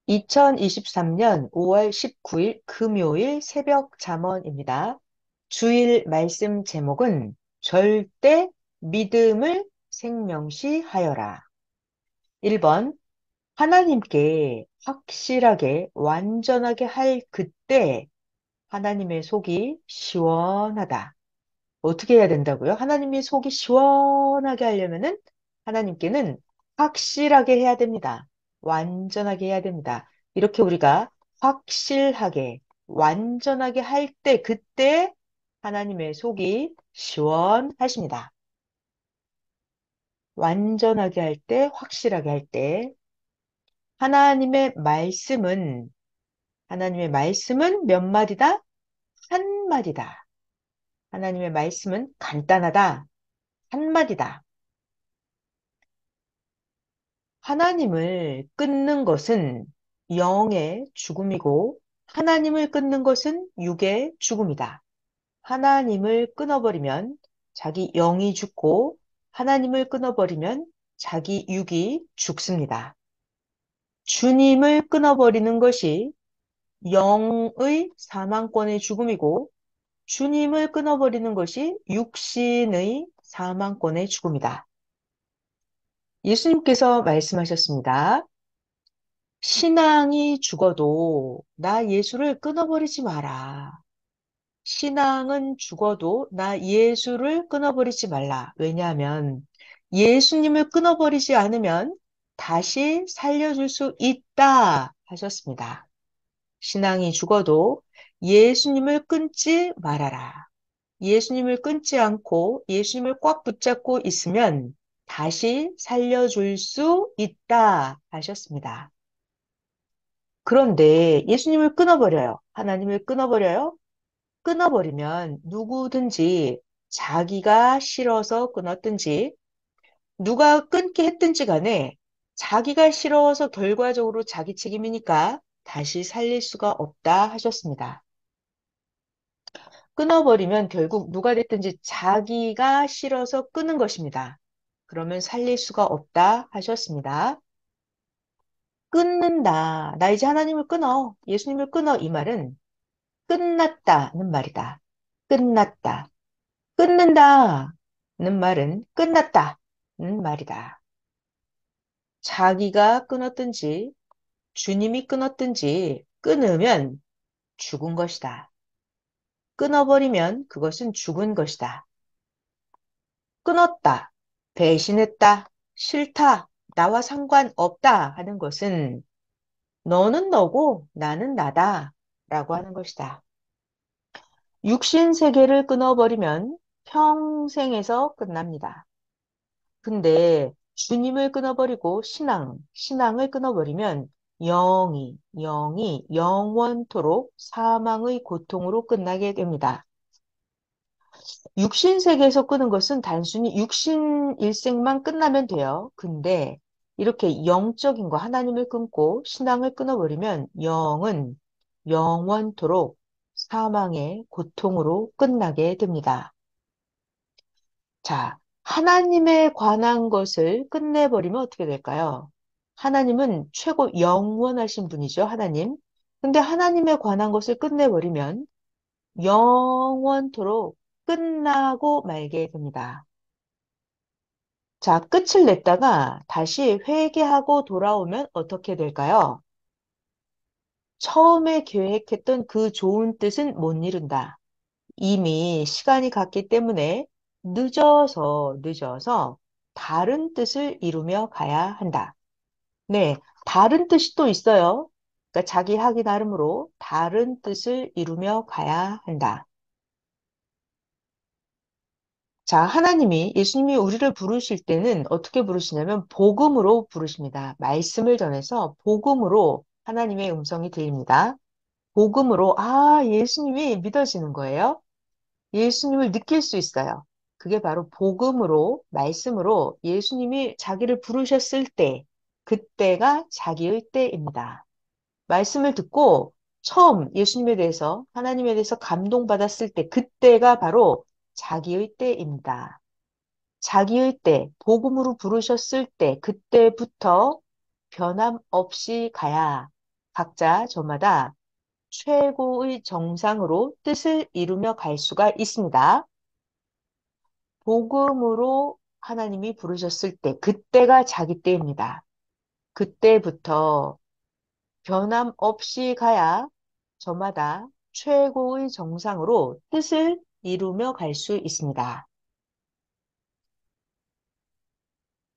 2023년 5월 19일 금요일 새벽 잠언입니다. 주일 말씀 제목은 절대 믿음을 생명시 하여라. 1번, 하나님께 확실하게 완전하게 할 그때 하나님의 속이 시원하다. 어떻게 해야 된다고요? 하나님의 속이 시원하게 하려면은 하나님께는 확실하게 해야 됩니다. 완전하게 해야 됩니다. 이렇게 우리가 확실하게, 완전하게 할 때, 그때 하나님의 속이 시원하십니다. 완전하게 할 때, 확실하게 할 때, 하나님의 말씀은, 하나님의 말씀은 몇 마디다? 한 마디다. 하나님의 말씀은 간단하다. 한 마디다. 하나님을 끊는 것은 영의 죽음이고 하나님을 끊는 것은 육의 죽음이다. 하나님을 끊어버리면 자기 영이 죽고 하나님을 끊어버리면 자기 육이 죽습니다. 주님을 끊어버리는 것이 영의 사망권의 죽음이고 주님을 끊어버리는 것이 육신의 사망권의 죽음이다. 예수님께서 말씀하셨습니다. 신앙이 죽어도 나 예수를 끊어버리지 마라. 신앙은 죽어도 나 예수를 끊어버리지 말라. 왜냐하면 예수님을 끊어버리지 않으면 다시 살려줄 수 있다 하셨습니다. 신앙이 죽어도 예수님을 끊지 말아라. 예수님을 끊지 않고 예수님을 꽉 붙잡고 있으면 다시 살려줄 수 있다 하셨습니다. 그런데 예수님을 끊어버려요. 하나님을 끊어버려요. 끊어버리면 누구든지 자기가 싫어서 끊었든지 누가 끊게 했든지 간에 자기가 싫어서 결과적으로 자기 책임이니까 다시 살릴 수가 없다 하셨습니다. 끊어버리면 결국 누가 됐든지 자기가 싫어서 끊은 것입니다. 그러면 살릴 수가 없다 하셨습니다. 끊는다. 나 이제 하나님을 끊어. 예수님을 끊어. 이 말은 끝났다는 말이다. 끝났다. 끊는다는 말은 끝났다는 말이다. 자기가 끊었든지 주님이 끊었든지 끊으면 죽은 것이다. 끊어버리면 그것은 죽은 것이다. 끊었다, 배신했다, 싫다, 나와 상관없다 하는 것은 너는 너고 나는 나다 라고 하는 것이다. 육신 세계를 끊어버리면 평생에서 끝납니다. 근데 주님을 끊어버리고 신앙을 끊어버리면 영이 영원토록 사망의 고통으로 끝나게 됩니다. 육신 세계에서 끊은 것은 단순히 육신 일생만 끝나면 돼요. 근데 이렇게 영적인 거 하나님을 끊고 신앙을 끊어버리면 영은 영원토록 사망의 고통으로 끝나게 됩니다. 자, 하나님에 관한 것을 끝내버리면 어떻게 될까요? 하나님은 최고 영원하신 분이죠, 하나님. 근데 하나님에 관한 것을 끝내버리면 영원토록 끝나고 말게 됩니다. 자, 끝을 냈다가 다시 회개하고 돌아오면 어떻게 될까요? 처음에 계획했던 그 좋은 뜻은 못 이룬다. 이미 시간이 갔기 때문에 늦어서 다른 뜻을 이루며 가야 한다. 네, 다른 뜻이 또 있어요. 그러니까 자기 하기 나름으로 다른 뜻을 이루며 가야 한다. 자, 하나님이, 예수님이 우리를 부르실 때는 어떻게 부르시냐면 복음으로 부르십니다. 말씀을 전해서 복음으로 하나님의 음성이 들립니다. 복음으로, 아, 예수님이 믿어지는 거예요. 예수님을 느낄 수 있어요. 그게 바로 복음으로, 말씀으로 예수님이 자기를 부르셨을 때, 그때가 자기의 때입니다. 말씀을 듣고 처음 예수님에 대해서, 하나님에 대해서 감동받았을 때, 그때가 바로 자기의 때입니다. 자기의 때, 복음으로 부르셨을 때, 그때부터 변함없이 가야 각자 저마다 최고의 정상으로 뜻을 이루며 갈 수가 있습니다. 복음으로 하나님이 부르셨을 때, 그때가 자기 때입니다. 그때부터 변함없이 가야 저마다 최고의 정상으로 뜻을 이루며 갈 수 있습니다.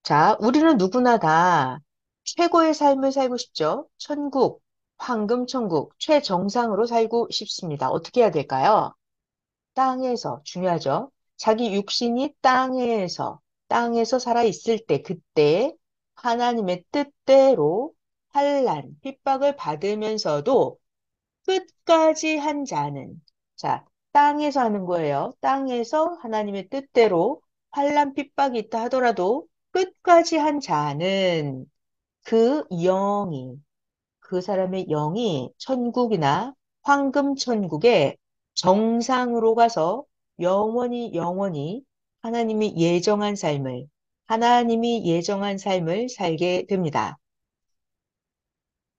자, 우리는 누구나 다 최고의 삶을 살고 싶죠? 천국, 황금천국, 최정상으로 살고 싶습니다. 어떻게 해야 될까요? 땅에서, 중요하죠? 자기 육신이 땅에서 살아있을 때, 그때 하나님의 뜻대로 환난, 핍박을 받으면서도 끝까지 한 자는, 자, 땅에서 하는 거예요. 땅에서 하나님의 뜻대로 환난 핍박이 있다 하더라도 끝까지 한 자는 그 영이, 그 사람의 영이 천국이나 황금천국의 정상으로 가서 영원히 하나님이 예정한 삶을 살게 됩니다.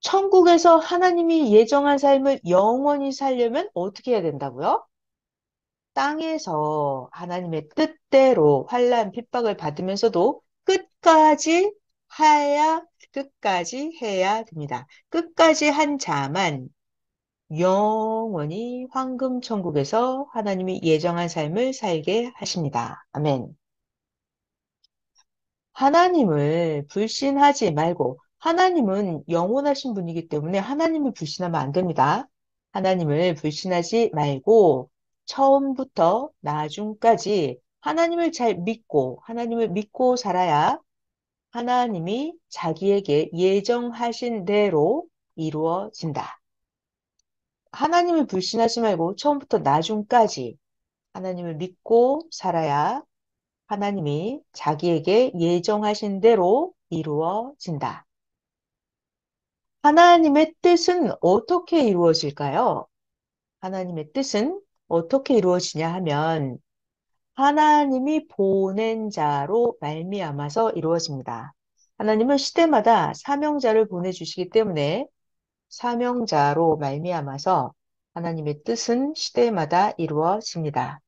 천국에서 하나님이 예정한 삶을 영원히 살려면 어떻게 해야 된다고요? 땅에서 하나님의 뜻대로 환난 핍박을 받으면서도 끝까지 해야 됩니다. 끝까지 한 자만 영원히 황금천국에서 하나님이 예정한 삶을 살게 하십니다. 아멘. 하나님을 불신하지 말고, 하나님은 영원하신 분이기 때문에 하나님을 불신하면 안 됩니다. 하나님을 불신하지 말고 처음부터 나중까지 하나님을 믿고 살아야 하나님이 자기에게 예정하신 대로 이루어진다. 하나님을 불신하지 말고 처음부터 나중까지 하나님을 믿고 살아야 하나님이 자기에게 예정하신 대로 이루어진다. 하나님의 뜻은 어떻게 이루어질까요? 하나님의 뜻은 어떻게 이루어지냐 하면 하나님이 보낸 자로 말미암아서 이루어집니다. 하나님은 시대마다 사명자를 보내주시기 때문에 사명자로 말미암아서 하나님의 뜻은 시대마다 이루어집니다.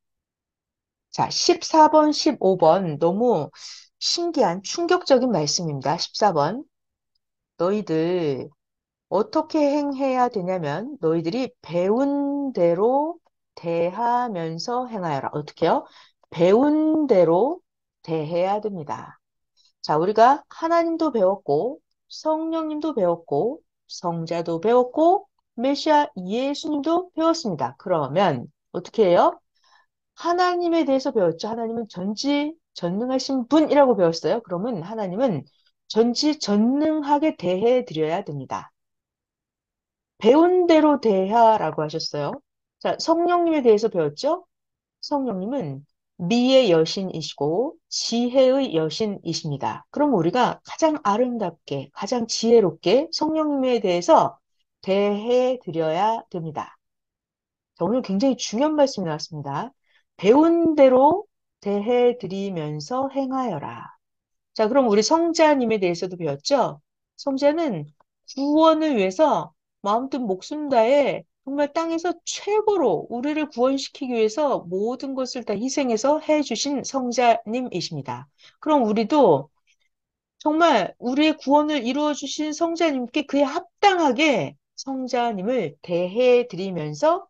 자, 14번, 15번 너무 신기한 충격적인 말씀입니다. 14번. 너희들 어떻게 행해야 되냐면 너희들이 배운 대로 대하면서 행하여라. 어떻게요? 배운 대로 대해야 됩니다. 자, 우리가 하나님도 배웠고 성령님도 배웠고 성자도 배웠고 메시아 예수님도 배웠습니다. 그러면 어떻게 해요? 하나님에 대해서 배웠죠. 하나님은 전지전능하신 분이라고 배웠어요. 그러면 하나님은 전지전능하게 대해 드려야 됩니다. 배운 대로 대하라고 하셨어요. 자, 성령님에 대해서 배웠죠? 성령님은 미의 여신이시고 지혜의 여신이십니다. 그럼 우리가 가장 아름답게, 가장 지혜롭게 성령님에 대해서 대해 드려야 됩니다. 자, 오늘 굉장히 중요한 말씀이 나왔습니다. 배운 대로 대해 드리면서 행하여라. 자, 그럼 우리 성자님에 대해서도 배웠죠? 성자는 구원을 위해서 마음 뜻 목숨 다해 정말 땅에서 최고로 우리를 구원시키기 위해서 모든 것을 다 희생해서 해주신 성자님이십니다. 그럼 우리도 정말 우리의 구원을 이루어 주신 성자님께 그에 합당하게 성자님을 대해 드리면서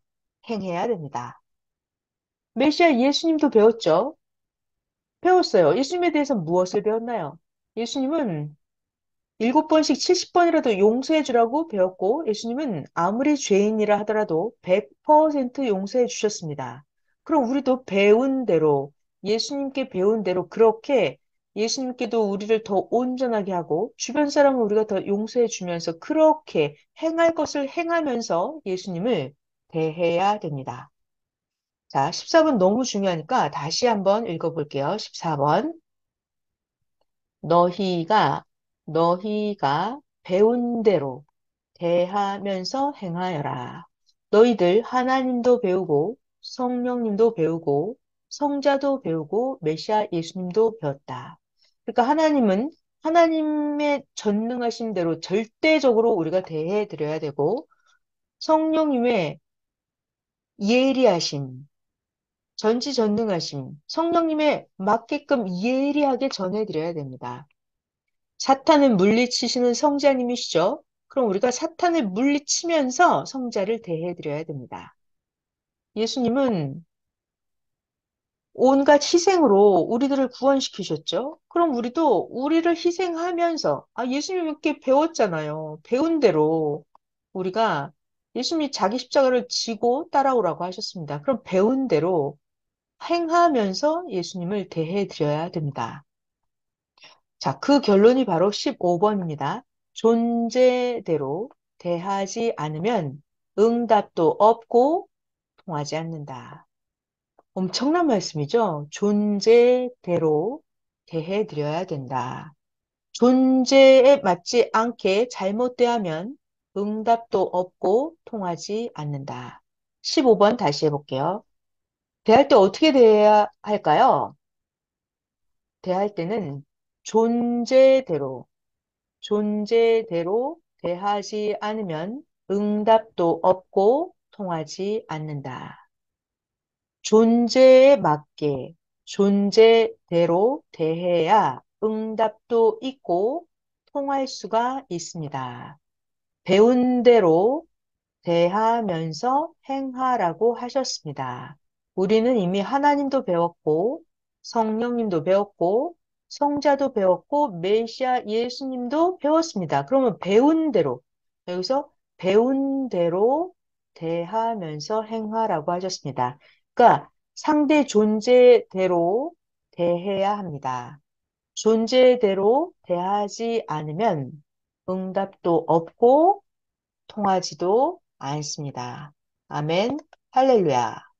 행해야 됩니다. 메시아 예수님도 배웠죠? 배웠어요. 예수님에 대해서 무엇을 배웠나요? 예수님은 7번씩 70번이라도 용서해 주라고 배웠고, 예수님은 아무리 죄인이라 하더라도 100% 용서해 주셨습니다. 그럼 우리도 배운 대로, 예수님께 배운 대로 그렇게 예수님께도 우리를 더 온전하게 하고, 주변 사람을 우리가 더 용서해 주면서 그렇게 행할 것을 행하면서 예수님을 대해야 됩니다. 자, 14번 너무 중요하니까 다시 한번 읽어볼게요. 14번. 너희가 배운 대로 대하면서 행하여라. 너희들 하나님도 배우고 성령님도 배우고 성자도 배우고 메시아 예수님도 배웠다. 그러니까 하나님은 하나님의 전능하신 대로 절대적으로 우리가 대해 드려야 되고, 성령님의 예리하심, 전지전능하심, 성령님의 맞게끔 예리하게 전해드려야 됩니다. 사탄을 물리치시는 성자님이시죠? 그럼 우리가 사탄을 물리치면서 성자를 대해드려야 됩니다. 예수님은 온갖 희생으로 우리들을 구원시키셨죠? 그럼 우리도 우리를 희생하면서, 예수님 이렇게 배웠잖아요. 배운 대로 우리가 예수님이 자기 십자가를 지고 따라오라고 하셨습니다. 그럼 배운 대로 행하면서 예수님을 대해드려야 됩니다. 자, 그 결론이 바로 15번입니다. 존재대로 대하지 않으면 응답도 없고 통하지 않는다. 엄청난 말씀이죠? 존재대로 대해드려야 된다. 존재에 맞지 않게 잘못 대하면 응답도 없고 통하지 않는다. 15번 다시 해볼게요. 대할 때 어떻게 대해야 할까요? 대할 때는 존재대로, 존재대로 대하지 않으면 응답도 없고 통하지 않는다. 존재에 맞게 존재대로 대해야 응답도 있고 통할 수가 있습니다. 배운 대로 대하면서 행하라고 하셨습니다. 우리는 이미 하나님도 배웠고, 성령님도 배웠고, 성자도 배웠고, 메시아 예수님도 배웠습니다. 그러면 배운 대로, 여기서 배운 대로 대하면서 행하라고 하셨습니다. 그러니까 상대 존재대로 대해야 합니다. 존재대로 대하지 않으면 응답도 없고 통하지도 않습니다. 아멘, 할렐루야.